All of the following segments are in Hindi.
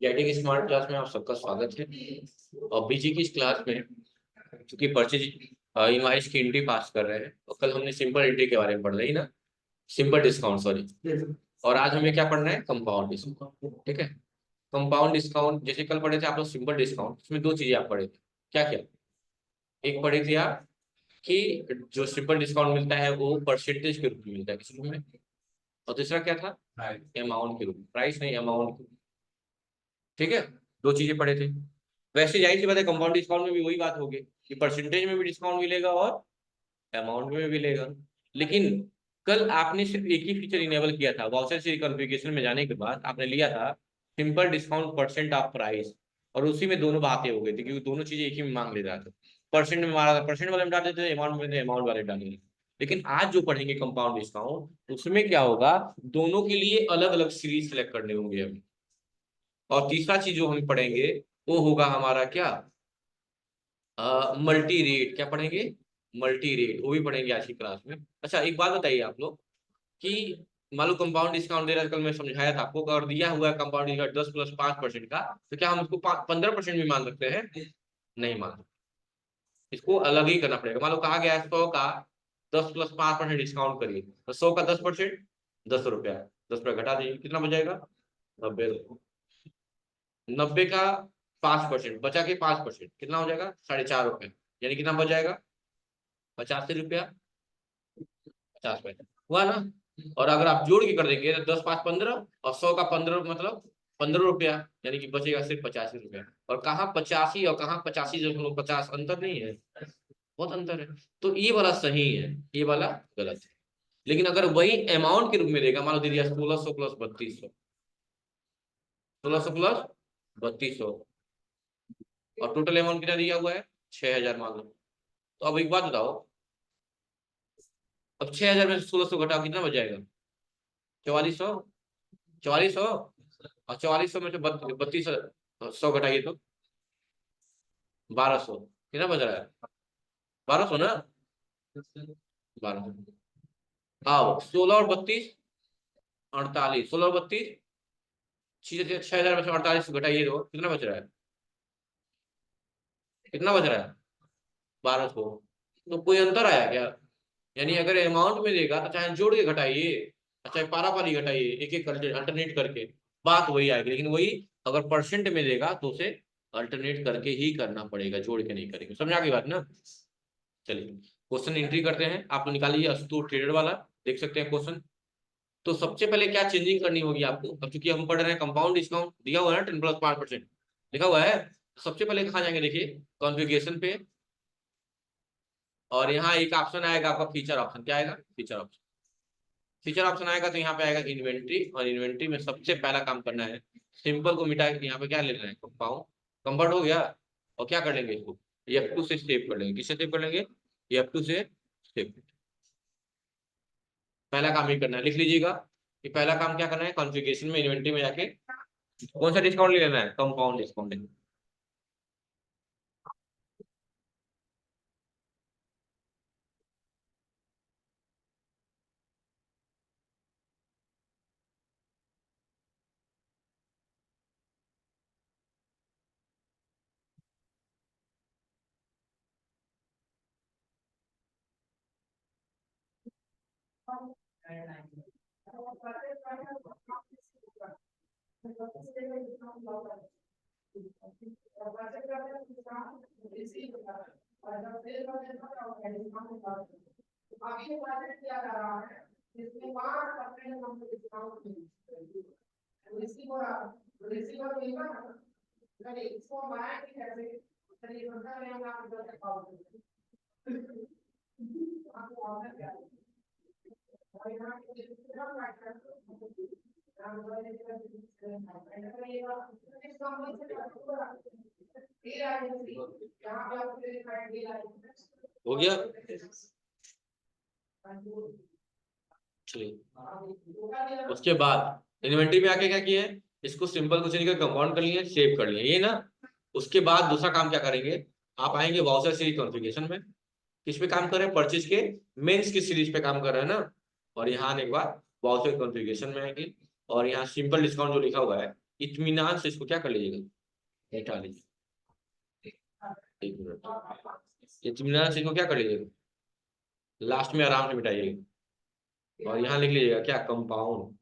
गेटिंग स्मार्ट क्लास में आप सबका स्वागत है। और बीजी की इस क्लास में क्योंकि परचेज इनवॉइस की एंट्री पास कर रहे हैं, और कल हमने सिंपल एंट्री के बारे में पढ़ रही ना, सिंपल डिस्काउंट सॉरी। और आज हमें क्या पढ़ना है? Compound discount. ठीक है, कंपाउंड डिस्काउंट जैसे कल पढ़े थे आप लोग सिंपल डिस्काउंट, उसमें दो चीजें आप पढ़े थे। क्या क्या? एक पढ़े थे आप कि जो सिंपल डिस्काउंट मिलता है वो परसेंटेज के रूप में मिलता है किस रूप में, और दूसरा क्या था? अमाउंट के रूप में, प्राइस नहीं अमाउंट। ठीक है, दो चीजें पढ़े थे। वैसे जाहिर सी बात है कंपाउंड डिस्काउंट में भी वही बात होगी कि परसेंटेज में भी डिस्काउंट मिलेगा और अमाउंट में भी मिलेगा। लेकिन कल आपने सिर्फ एक ही फीचर इनेबल किया था, वाउचर से कॉन्फ़िगरेशन में जाने के बाद आपने लिया था simple discount percent of price, और उसी में दोनों बातें हो गई थी क्योंकि दोनों चीजें एक ही में मांग ले रहा था। परसेंट में मारा था परसेंट वाले में डाल देते थे, अमाउंट में अमाउंट वाले डाल देते थे। लेकिन आज जो पढ़ेंगे कंपाउंड डिस्काउंट, उसमें क्या होगा, दोनों के लिए अलग अलग सीरीज सेलेक्ट करने होंगे हमें। और तीसरा चीज जो हम पढ़ेंगे वो होगा हमारा क्या, मल्टी रेट। क्या पढ़ेंगे? मल्टी रेट, वो भी पढ़ेंगे आज की क्लास में। अच्छा एक बात बताइए आप लोग कि मान लो कंपाउंड डिस्काउंट दे रहा है, कल मैं समझाया था आपको, अगर दिया हुआ है कंपाउंड डिस्काउंट 10+5% का, तो क्या हम उसको 15% भी मान सकते हैं? नहीं मान सकते, इसको अलग ही करना पड़ेगा। मान लो कहा गया है 100 का 10+5% डिस्काउंट करिए, तो 100 का 10%, 10 रुपया, 10 रुपया घटा दीजिए, कितना बच जाएगा? 90। 90 का 5%, बचा के 5% कितना हो जाएगा? 4.5 रुपए, यानी कितना बच जाएगा? 85 रुपया 50 पैसे हुआ ना। और अगर आप जोड़ के कर देंगे तो 10×5 = 15, और 100 का 15 मतलब 15 रुपया, यानी कि बचेगा सिर्फ 85 रुपया। और कहाँ 85 और कहाँ 85.50, अंतर नहीं है? बहुत अंतर है। तो ये वाला सही है, ये वाला गलत है। लेकिन अगर वही अमाउंट के रूप में देगा, मान लो दे दिया 1600 प्लस 3200, 1600 प्लस 3200, और टोटल अमाउंट कितना दिया हुआ है? 6000 मान लो। तो अब एक बात बताओ, अब 6000 में से 1600 घटाओ, कितना बच जाएगा? 4400। 4400, और 4400 में से 3200 घटाइए तो 1200, कितना बच रहा है? 1200 ना, 1200। आओ 16 और 32 48, 16 और 32, 6000 में से 48 घटाइए तो कितना बच रहा है? कितना बच रहा है? 1200। तो कोई अंतर आया क्या? यानी अगर अमाउंट में देगा तो चाहे जोड़ के घटाइए, चाहे पारा पारी घटाइए, एक एक करके अल्टरनेट करके, बात वही आएगी। लेकिन वही अगर परसेंट में देगा तो उसे अल्टरनेट करके ही करना पड़ेगा, जोड़ के नहीं करेंगे। समझा की बात ना? चलिए क्वेश्चन एंट्री करते हैं। आप तो निकालिए अस्तु ट्रेडर वाला, देख सकते हैं क्वेश्चन। तो सबसे पहले क्या चेंजिंग करनी होगी आपको, अब चूंकि हम पढ़ रहे हैं कंपाउंड डिस्काउंट, दिया हुआ है ना 10+5% लिखा हुआ है। तो सबसे पहले कहाँ जाएंगे, देखिए कॉन्फ़िगरेशन पे, और यहाँ एक ऑप्शन आएगा आपका फीचर ऑप्शन। क्या आएगा? Feature option. फीचर ऑप्शन आएगा तो यहाँ पे आएगा इन्वेंट्री, और इन्वेंट्री में सबसे पहला काम करना है, सिंपल को मिटा के यहाँ पे क्या ले लेना है? कंपाउंड। कन्वर्ट हो गया, और क्या कर लेंगे इसको? F2 से सेव कर लेंगे। किससे सेव कर लेंगे? F2 से सेव। पहला काम ही करना है, लिख लीजिएगा कि पहला काम क्या करना है, कॉन्फ़िगरेशन में इन्वेंट्री में जाके कौन सा डिस्काउंट ले लेना है? Compound discount. हो गया? चलिए उसके बाद इन्वेंट्री में आके क्या किया है, इसको सिंपल कुछ नहीं कर कंपाउंड कर लिए, सेव कर लिए, ये ना। उसके बाद दूसरा काम क्या करेंगे, आप आएंगे वाउचर सीरीज कॉन्फ़िगरेशन में। किस पे काम कर रहे हैं? परचेज के मेंस की सीरीज पे काम कर रहे हैं ना। और यहाँ आने के बाद वाउचर कॉन्फ़िगरेशन में आएंगे, और यहाँ सिंपल डिस्काउंट जो लिखा हुआ है, इत्मीनान से इसको क्या कर लीजिएगा, मिटा लीजिए। एक मिनट, इत्मीनान से इसको क्या कर लीजिएगा, लास्ट में आराम से मिटाइएगा। और यहाँ लिख लीजिएगा क्या, कंपाउंड।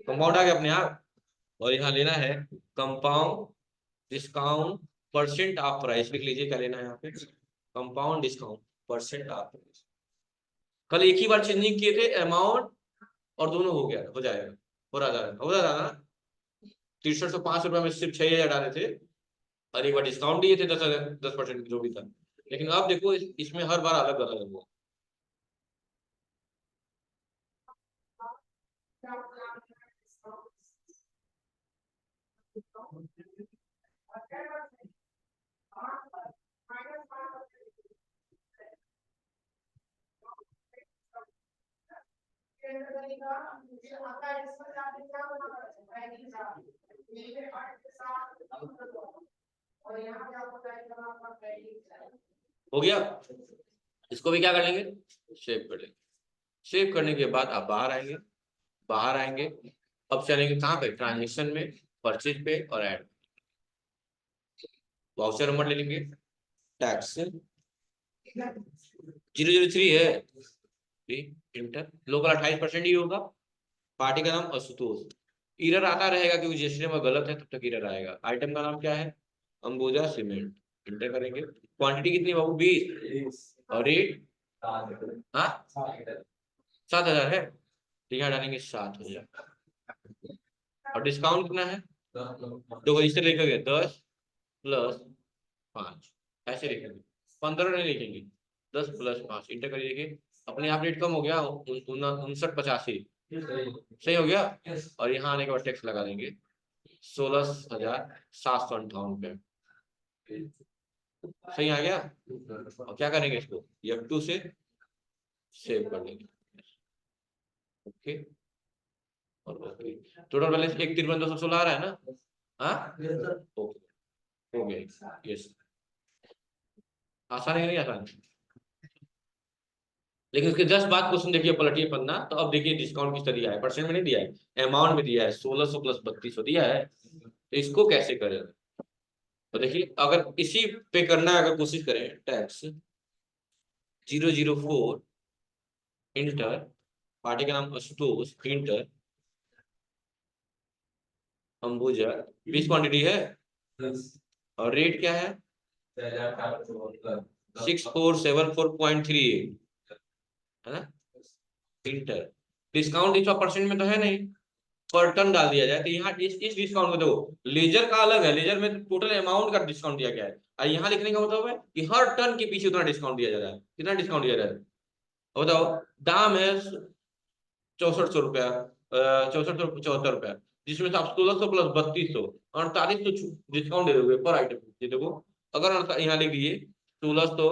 कंपाउंड आ गया अपने आप। और यहाँ लेना है compound discount percent of price, लिख लीजिए क्या लेना है यहाँ पे, compound discount percent of price. कल एक ही बार चेंजिंग किए थे अमाउंट, और दोनों हो गया, हो जाएगा, हो रहा था ना। 6305 रुपये में सिर्फ 6000 डाले थे, और एक बार डिस्काउंट दिए थे 10% जो भी था। लेकिन अब देखो इसमें हर बार अलग अलग हुआ। हो गया, इसको भी क्या कर लेंगे, सेव कर लेंगे। सेव करने के बाद आप बाहर आएंगे, बाहर आएंगे, अब चलेंगे कहाँ पे, ट्रांजेक्शन में, परचेज पे और ऐड। वाउचर नंबर ले लेंगे, टैक्स 003 है, इंटर, लोकल 28% ही होगा, पार्टी का नाम आशुतोष। एरर आता रहेगा क्योंकि जीएसटी नंबर गलत है, तब तक एरर आएगा। आइटम का नाम क्या है, अंबुजा सीमेंट, इंटर करेंगे। क्वांटिटी कितनी बाबू, 20, और रेट, हाँ 7000 है, तो यहाँ डालेंगे 7000। और डिस्काउंट कितना है, देखो इसे लिखेंगे 10 + 5, ऐसे लिखेंगे, 15 नहीं लिखेंगे, 10 + 5, इंटर करिए। अपने आप रेट कम हो गया, 5985, सही हो गया। और यहाँ आने के बाद टैक्स लगा देंगे 16,758 रुपये, सही आ गया। और क्या करेंगे, इसको F2 से सेव कर लेंगे, ओके। और ओके, टोटल बैलेंस 1,53,216 आ रहा है ना, हाँ ओके, हो गया, यस। आसान है नहीं आसान, लेकिन उसके जस्ट बाद क्वेश्चन देखिए, पलटिए पन्ना, तो अब देखिए डिस्काउंट किस तरह दिया है, परसेंट में नहीं दिया है, अमाउंट में दिया है, 1600 + 3200 दिया है। तो इसको कैसे करें, तो देखिए अगर इसी पे करना है, अगर कोशिश करें, टैक्स 004, इंटर, पार्टी का नाम आशुतोष, इंटर, अंबुजा, 20 क्वांटिटी है, और रेट क्या है 6474.38, है ना, इंटर। डिस्काउंट इस परसेंट में तो है नहीं, पर टन डाल दिया जाए, तो यहाँ इस डिस्काउंट को देखो, लेजर का अलग है, लेजर में टोटल अमाउंट का डिस्काउंट दिया गया है, और यहाँ लिखने का मतलब है कि हर टन के पीछे उतना डिस्काउंट दिया जा रहा है। कितना डिस्काउंट दिया जा रहा है बताओ, दाम है 6400 रुपया, 6474 रुपया, जिसमें से आप 1600 + 3200, 4800 डिस्काउंट दे दोगे पर आइटम। ये देखो, अगर यहाँ लिख दिए 1600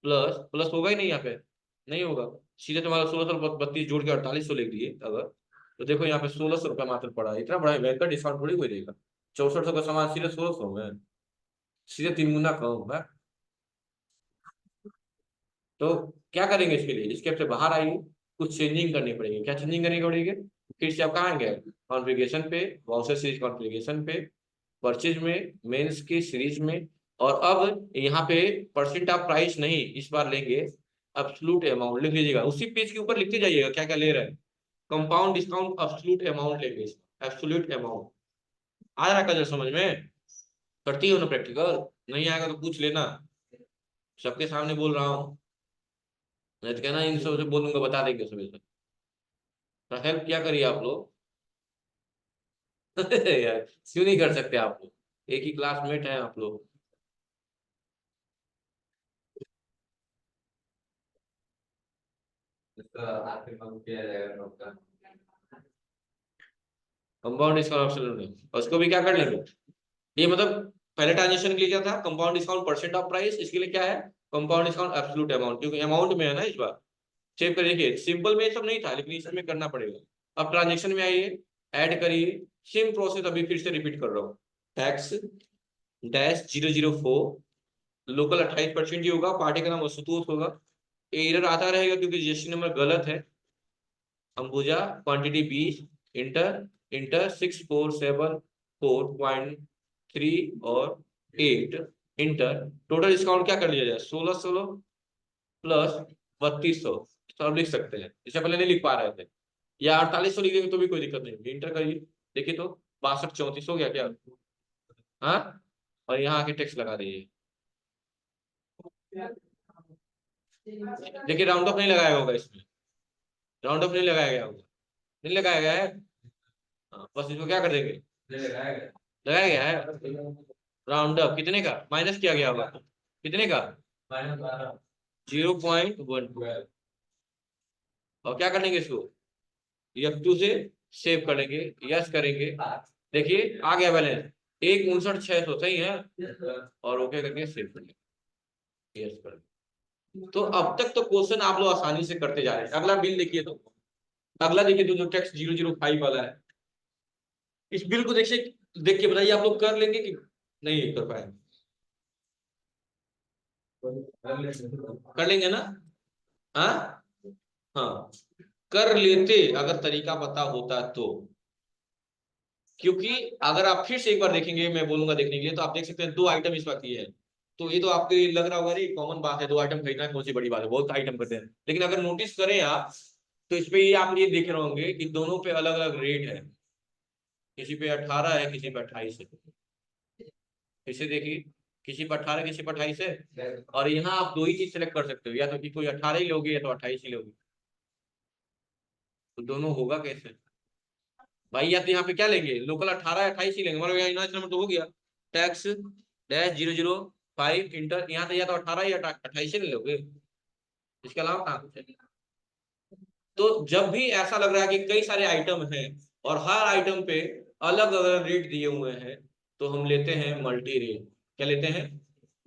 प्लस, प्लस होगा ही नहीं यहाँ पे, नहीं होगा, सीधे तुम्हारा 1600 + 32 जोड़ के 4800 लिख दिए अगर, तो देखो यहाँ पे 1600 रुपया मात्र पड़ा है, इतना बड़ा भयंकर डिस्काउंट थोड़ी कोई देगा। 6400 का सामान सीधे 1600 में, सीधे 3 गुना कम है। तो क्या करेंगे इसके लिए, इसके से बाहर आइए, कुछ चेंजिंग करनी पड़ेगी। क्या चेंजिंग करनी पड़ेगी, फिर से आप कहाँ आएंगे, कॉन्फ़िगरेशन पे, वाउचर सीरीज कॉन्फ़िगरेशन पे, परचेज में, मेंस की सीरीज में, और अब यहाँ पे परसेंट ऑफ प्राइस नहीं, इस बार लेंगे एब्सोल्यूट अमाउंट, लिख लीजिएगा, उसी पेज के ऊपर लिखते जाइएगा क्या क्या ले रहे हैं। कंपाउंड डिस्काउंट एब्सोल्यूट अमाउंट लेंगे, एब्सोल्यूट अमाउंट। आ रहा है कलर समझ में, करती हो ना प्रैक्टिकल, नहीं आएगा तो पूछ लेना, सबके सामने बोल रहा हूँ, नहीं तो कहना इन सबसे बोलूंगा, बता देंगे सब। हेल्प क्या करिए आप लोग यार, क्यों नहीं कर सकते आप लोग, एक ही क्लासमेट हैं आप लोग। कंपाउंड डिस्काउंट ऑप्शन, उसको भी क्या कर लेंगे, ये मतलब पहले ट्रांजेक्शन के लिए क्या था, compound discount percent of price, इसके लिए क्या है, कंपाउंड डिस्काउंट एब्सोल्यूट अमाउंट, क्योंकि अमाउंट में है ना इस बार। चेक कर देखिए, सिंपल में ये सब नहीं था, लेकिन इसमें करना पड़ेगा। अब ट्रांजेक्शन में आइए, ऐड करिए, सेम प्रोसेस अभी फिर से रिपीट कर रहा हूँ, टैक्स डैश 004, लोकल 28% ही होगा, पार्टी का नाम आशुतोष होगा। एरर आता रहेगा क्योंकि जीएसटी नंबर गलत है, अंबुजा क्वांटिटी 20, इंटर इंटर 6474.3 और 8 इंटर टोटल डिस्काउंट क्या कर लिया जाए 1600 प्लस 3200 सब लिख सकते हैं। इससे पहले नहीं लिख पा रहे थे या 4800 लिख देंगे तो भी कोई दिक्कत नहीं होगी। इंटर करिए देखिए तो 6234 हो गया क्या? हाँ और यहाँ आके टेक्स्ट लगा दीजिए। देखिए राउंड ऑफ नहीं लगाया होगा इसमें, राउंड ऑफ नहीं लगाया गया होगा, नहीं लगाया गया है। हाँ, बस इसको क्या कर देंगे लगाया गया है। राउंड अप कितने का माइनस किया गया होगा कितने का 0.12 और क्या करेंगे इसको F2 से सेव करेंगे यस करेंगे। देखिए आ गया बैलेंस 1,59,600 सही है और ओके करके सेव करेंगे यस करेंगे। तो अब तक तो क्वेश्चन आप लोग आसानी से करते जा रहे हैं। अगला बिल देखिए तो अगला देखिए तो जो टेक्स्ट 005 वाला है इस बिल को देखिए देख के बताइए आप लोग कर लेंगे कि नहीं कर पाएंगे। कर लेंगे ना? हाँ हाँ कर लेते अगर तरीका पता होता तो। क्योंकि अगर आप फिर से एक बार देखेंगे मैं बोलूंगा देखने के लिए तो आप देख सकते हैं दो आइटम इस बात की है। तो ये तो आपको लग रहा होगा कॉमन बात है, दो आइटम खरीदना कौन सी बड़ी बात है, बहुत आइटम करते हैं। लेकिन अगर नोटिस करें आप तो इस पे आप ये देख रहे होंगे कि दोनों पे अलग अलग रेट है। किसी पे 18 है किसी पे 28 है। इसे देखिए किसी पे 18 किसी पे 28 है और यहाँ आप दो ही चीज सेलेक्ट कर सकते हो या तो कि कोई 18 ही लोगे या तो 28 ही लोगे। तो दोनों होगा कैसे भाई? या तो यहाँ पे क्या लेंगे लोकल 18 28 ही लेंगे मतलब यहाँ इनवॉइस नंबर तो हो गया टैक्स डैश 005 इंटर यहाँ तो या तो 18 या 28 ही ले लोगे इसके अलावा कहाँ कुछ है। तो जब भी ऐसा लग रहा है कि कई सारे आइटम हैं और हर आइटम पे अलग अलग रेट दिए हुए हैं तो हम लेते हैं मल्टी रेट। क्या लेते हैं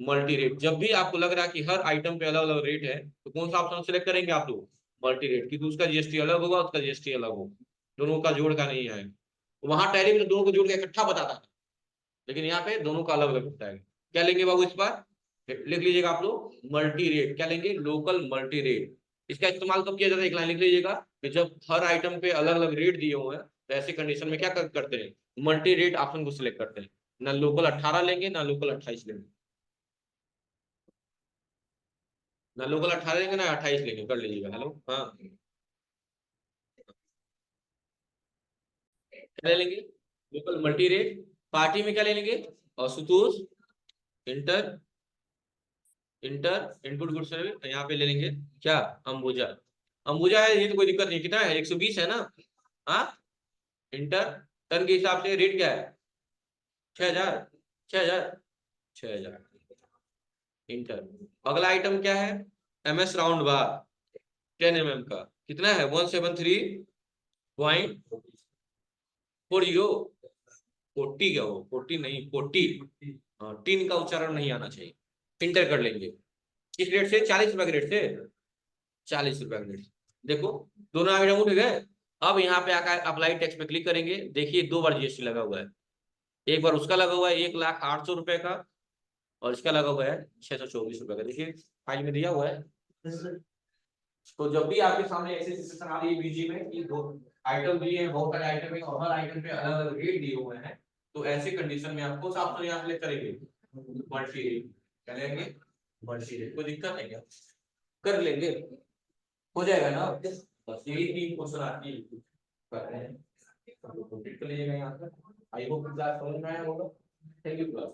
मल्टी रेट। जब भी आपको लग रहा है कि हर आइटम पे अलग अलग रेट है तो कौन सा ऑप्शन सेलेक्ट करेंगे आप लोग मल्टी रेट क्योंकि उसका जीएसटी अलग होगा उसका जीएसटी अलग होगा दोनों का जोड़ का नहीं है। वहां टैली में तो दोनों को जोड़ के इकट्ठा बताता था लेकिन यहाँ पे दोनों का अलग अलग होता है। क्या लेंगे बाबू इस बार लिख लीजिएगा आप लोग मल्टी रेट क्या लेंगे लोकल मल्टी रेट। इसका इस्तेमाल कब किया जाता है एक लाइन लिख लीजिएगा कि जब हर आइटम पे अलग अलग रेट दिए हुए हैं तो ऐसी कंडीशन में क्या करते हैं मल्टी रेट ऑप्शन को सिलेक्ट करते हैं। ना लोकल 18 लेंगे ना लोकल 28 लेंगे ना लोकल 18 लेंगे ना 28 लेंगे कर लीजिएगा। हेलो हाँ क्या ले लेंगे लोकल मल्टी रेट। पार्टी में क्या ले लेंगे Ashutosh inter inter input good service यहाँ पे ले लेंगे क्या अंबुजा। अंबुजा है ये तो कोई दिक्कत नहीं कितना है 120 है ना। हाँ इंटर टन के हिसाब से रेट क्या है 6,000 6,000 6,000 इंटर। अगला आइटम क्या है MS राउंड बार 10 mm का कितना है 173.40 40 क्या हो 40 नहीं 40। हाँ टीन का उच्चारण नहीं आना चाहिए। इंटर कर लेंगे किस रेट से 40 रुपए के रेट से 40 रुपए का रेट। देखो दोनों आइटम उठ गए। अब यहाँ पे आकर अप्लाई टैक्स पे क्लिक करेंगे देखिए दो बार जीएसटी लगा हुआ है। एक बार उसका लगा हुआ है 1,08,000 रुपए का और इसका लगा हुआ है 624 रुपए का देखिए फाइल में दिया हुआ है। तो जब भी आपके सामने ऐसे सिचुएशन आ रही है बीजी में कि दो आइटम दिए हैं बहुत सारे आइटम है और हर आइटम पे अलग अलग रेट दिए हुए हैं तो ऐसे कंडीशन में आपको ऑप्शन यहाँ पे करेंगे मल्टी रेट क्या लेंगे मल्टी रेट कोई दिक्कत नहीं है कर लेंगे हो जाएगा ना। बस यही 3 क्वेश्चन आती कर रहे हैं कंप्लीट कर लीजिएगा यहाँ पर। आई होप क्लास समझ में आया होगा। Thank you class.